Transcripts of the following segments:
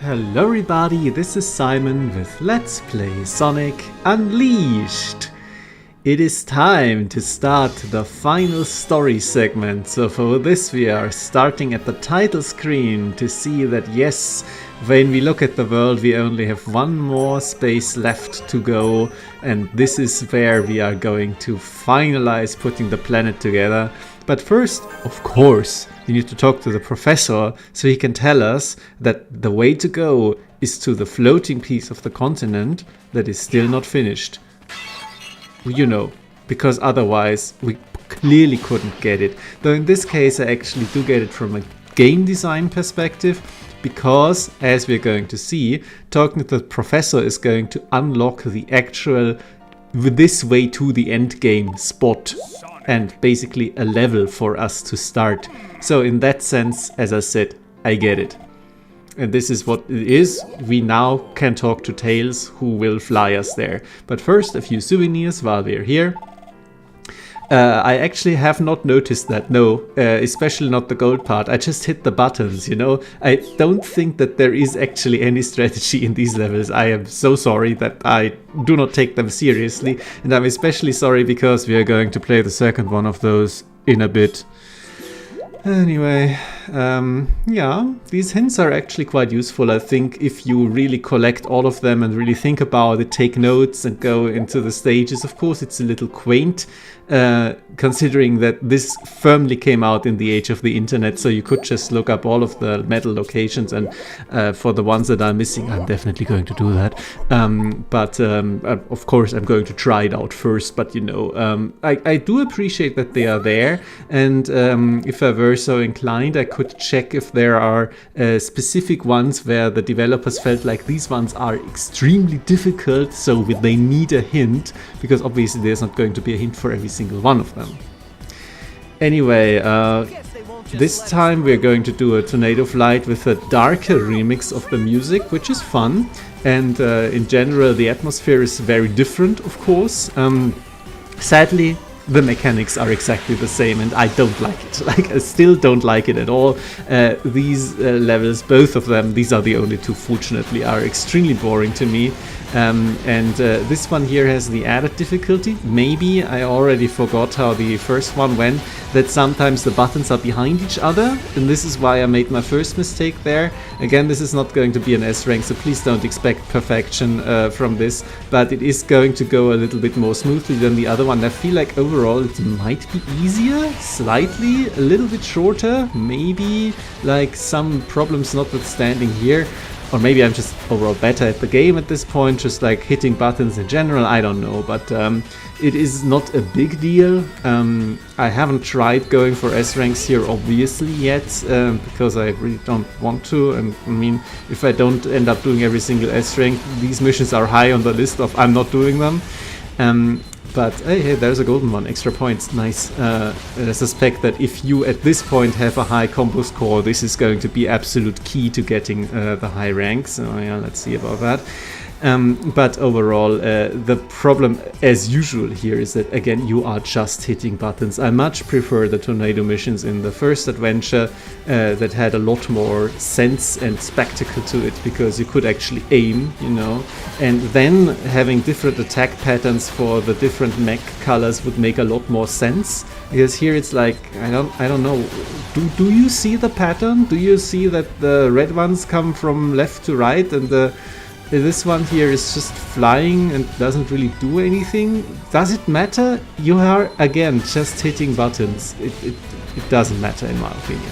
Hello everybody, this is Simon with Let's Play Sonic Unleashed. It is time to start the final story segment, so for this we are starting at the title screen to see that yes, when we look at the world we only have one more space left to go, and this is where we are going to finalize putting the planet together. But first, of course, we need to talk to the professor so he can tell us that the way to go is to the floating piece of the continent that is still not finished. You know, because otherwise we clearly couldn't get it. Though in this case I actually do get it from a game design perspective, because as we're going to see, talking to the professor is going to unlock the actual this way to the end game spot and basically a level for us to start. So in that sense, as I said, I get it. And this is what it is. We now can talk to Tails, who will fly us there. But first, a few souvenirs while we're here. I actually have not noticed that, no, especially not the gold part. I just hit the buttons, you know. I don't think that there is actually any strategy in these levels. I am so sorry that I do not take them seriously. And I'm especially sorry because we are going to play the second one of those in a bit. Anyway, yeah, these hints are actually quite useful. I think if you really collect all of them and really think about it, take notes and go into the stages. Of course, it's a little quaint, considering that this firmly came out in the age of the internet, so you could just look up all of the medal locations, and for the ones that are missing, I'm definitely going to do that. But of course, I'm going to try it out first, but you know, I do appreciate that they are there, and if I were so inclined, I could check if there are specific ones where the developers felt like these ones are extremely difficult, so they need a hint, because obviously there's not going to be a hint for every single one of them. Anyway, this time we're going to do a Tornado Flight with a darker remix of the music, which is fun, and in general the atmosphere is very different, of course. Sadly, the mechanics are exactly the same, and I don't like it. Like, I still don't like it at all. These levels, both of them, these are the only two, fortunately, are extremely boring to me. This one here has the added difficulty. Maybe I already forgot how the first one went, that sometimes the buttons are behind each other, and this is why I made my first mistake there. Again, this is not going to be an S rank, so please don't expect perfection from this, but it is going to go a little bit more smoothly than the other one. I feel like overall it might be easier, slightly, a little bit shorter, maybe, like some problems notwithstanding here. Or maybe I'm just overall better at the game at this point, just like hitting buttons in general, I don't know, but it is not a big deal. I haven't tried going for S ranks here obviously yet, because I really don't want to, and I mean, if I don't end up doing every single S rank, these missions are high on the list of I'm not doing them. But hey, there's a golden one, extra points, nice. I suspect that if you at this point have a high combo score, this is going to be absolute key to getting the high ranks, so yeah, let's see about that. But overall, the problem as usual here is that again you are just hitting buttons. I much prefer the tornado missions in the first adventure that had a lot more sense and spectacle to it, because you could actually aim, you know, and then having different attack patterns for the different mech colors would make a lot more sense. Because here it's like, I don't know, do you see the pattern? Do you see that the red ones come from left to right, and this one here is just flying and doesn't really do anything? Does it matter? You are, again, just hitting buttons. It doesn't matter in my opinion.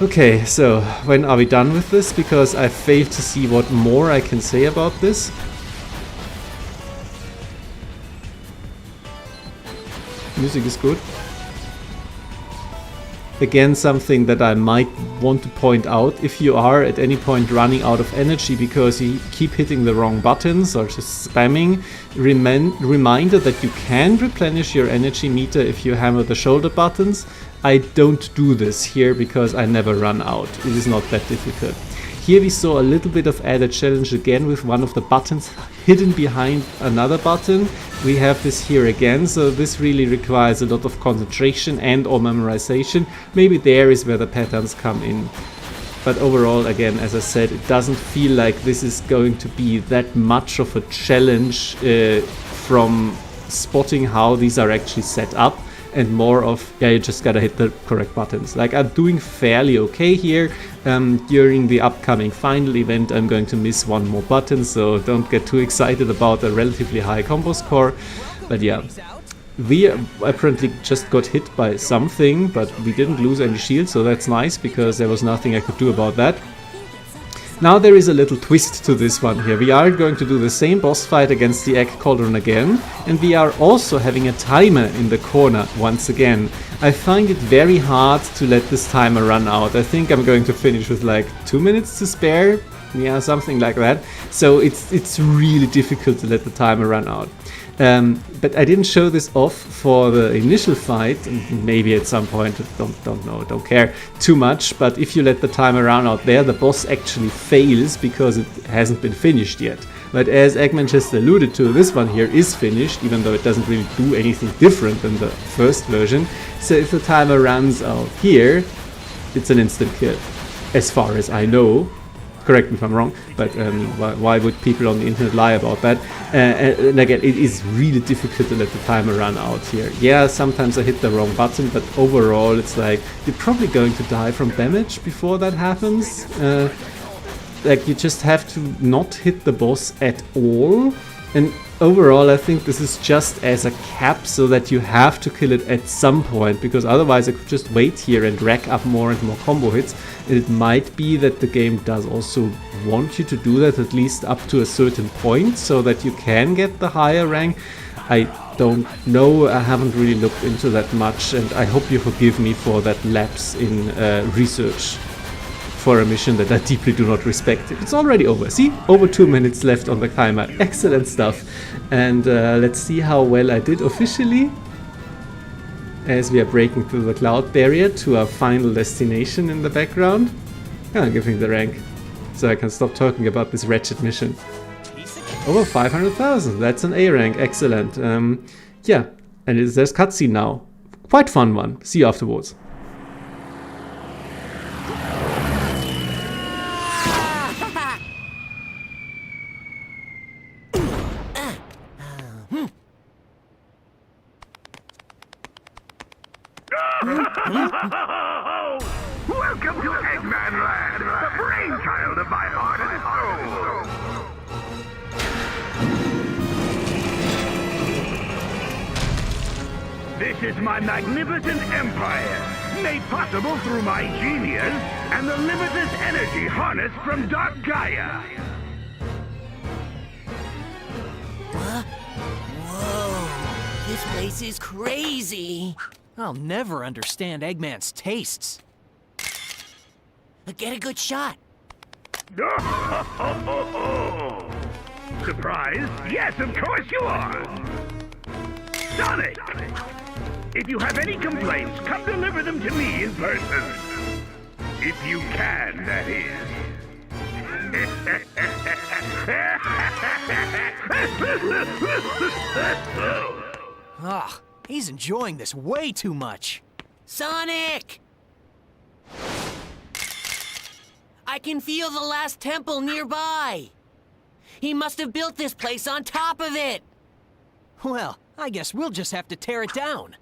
Okay, so when are we done with this? Because I failed to see what more I can say about this. Music is good. Again, something that I might want to point out, if you are at any point running out of energy because you keep hitting the wrong buttons or just spamming, reminder that you can replenish your energy meter if you hammer the shoulder buttons. I don't do this here because I never run out. It is not that difficult. Here we saw a little bit of added challenge again with one of the buttons hidden behind another button. We have this here again, so this really requires a lot of concentration and or memorization. Maybe there is where the patterns come in. but overall, again, as I said, it doesn't feel like this is going to be that much of a challenge from spotting how these are actually set up, and more of, yeah, you just gotta hit the correct buttons. Like, I'm doing fairly okay here. During the upcoming final event, I'm going to miss one more button, so don't get too excited about a relatively high combo score. But yeah, we apparently just got hit by something, but we didn't lose any shield, so that's nice, because there was nothing I could do about that. Now there is a little twist to this one here. We are going to do the same boss fight against the Egg Cauldron again, and we are also having a timer in the corner once again. I find it very hard to let this timer run out. I think I'm going to finish with like 2 minutes to spare. Yeah, something like that. So it's really difficult to let the timer run out. But I didn't show this off for the initial fight. Maybe at some point, don't know, don't care too much. But if you let the timer run out there, the boss actually fails because it hasn't been finished yet. But as Eggman just alluded to, this one here is finished, even though it doesn't really do anything different than the first version. So if the timer runs out here, it's an instant kill, as far as I know. Correct me if I'm wrong, but why would people on the internet lie about that? And again, it is really difficult to let the timer run out here. Yeah, sometimes I hit the wrong button, but overall it's like, you're probably going to die from damage before that happens. Like, you just have to not hit the boss at all. And overall, I think this is just as a cap, so that you have to kill it at some point, because otherwise I could just wait here and rack up more and more combo hits. And it might be that the game does also want you to do that, at least up to a certain point, so that you can get the higher rank. I don't know, I haven't really looked into that much, and I hope you forgive me for that lapse in research for a mission that I deeply do not respect. It's already over. See? Over 2 minutes left on the timer. Excellent stuff. And let's see how well I did officially, as we are breaking through the cloud barrier to our final destination in the background. I'm giving the rank, so I can stop talking about this wretched mission. Over 500,000. That's an A rank. Excellent. Yeah, and there's cutscene now. Quite fun one. See you afterwards. Welcome to Eggmanland, the brainchild of my heart and soul. This is my magnificent empire, made possible through my genius and the limitless energy harnessed from Dark Gaia. Huh? Whoa, this place is crazy. I'll never understand Eggman's tastes. Get a good shot. Surprised? Yes, of course you are. Sonic! If you have any complaints, come deliver them to me in person. If you can, that is. Ugh, he's enjoying this way too much. Sonic! I can feel the last temple nearby. He must have built this place on top of it. Well, I guess we'll just have to tear it down.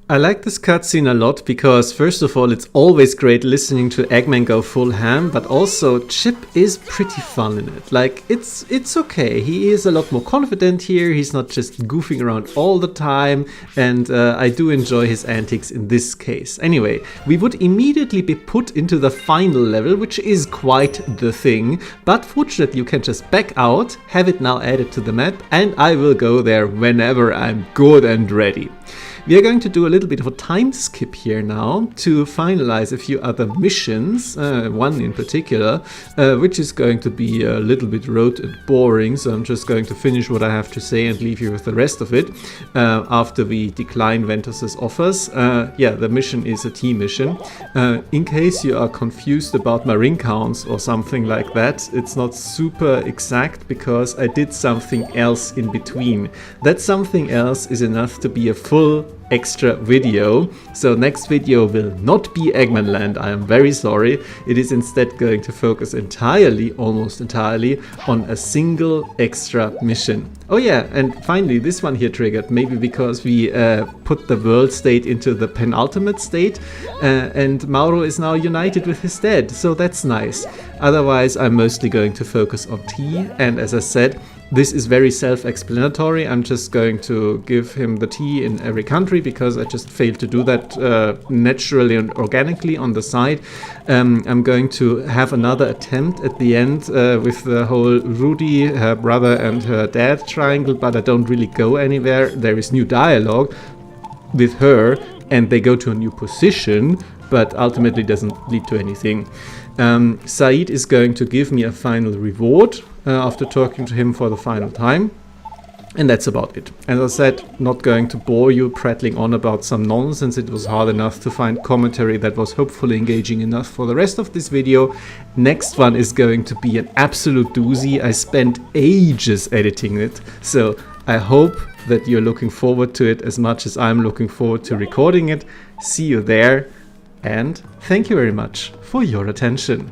I like this cutscene a lot because, first of all, it's always great listening to Eggman go full ham, but also Chip is pretty fun in it. Like, it's okay. He is a lot more confident here. He's not just goofing around all the time, and I do enjoy his antics in this case. Anyway, we would immediately be put into the final level, which is quite the thing, but fortunately you can just back out, have it now added to the map, and I will go there whenever I'm good and ready. We are going to do a little bit of a time skip here now to finalize a few other missions, one in particular, which is going to be a little bit rote and boring, so I'm just going to finish what I have to say and leave you with the rest of it after we decline Ventus's offers. Yeah, the mission is a team mission. In case you are confused about my ring counts or something like that, it's not super exact because I did something else in between. That something else is enough to be a full extra video. So next video will not be Eggmanland, I am very sorry. It is instead going to focus entirely, almost entirely, on a single extra mission. Oh yeah, and finally this one here triggered, maybe because we put the world state into the penultimate state, and Mauro is now united with his dad, so that's nice. Otherwise I'm mostly going to focus on tea, and as I said, this is very self-explanatory. I'm just going to give him the tea in every country because I just failed to do that naturally and organically on the side. I'm going to have another attempt at the end with the whole Rudy, her brother and her dad triangle, but I don't really go anywhere. There is new dialogue with her and they go to a new position, but ultimately doesn't lead to anything. Said is going to give me a final reward after talking to him for the final time. And that's about it. As I said, not going to bore you prattling on about some nonsense. It was hard enough to find commentary that was hopefully engaging enough for the rest of this video. Next one is going to be an absolute doozy. I spent ages editing it. So I hope that you're looking forward to it as much as I'm looking forward to recording it. See you there. And thank you very much for your attention.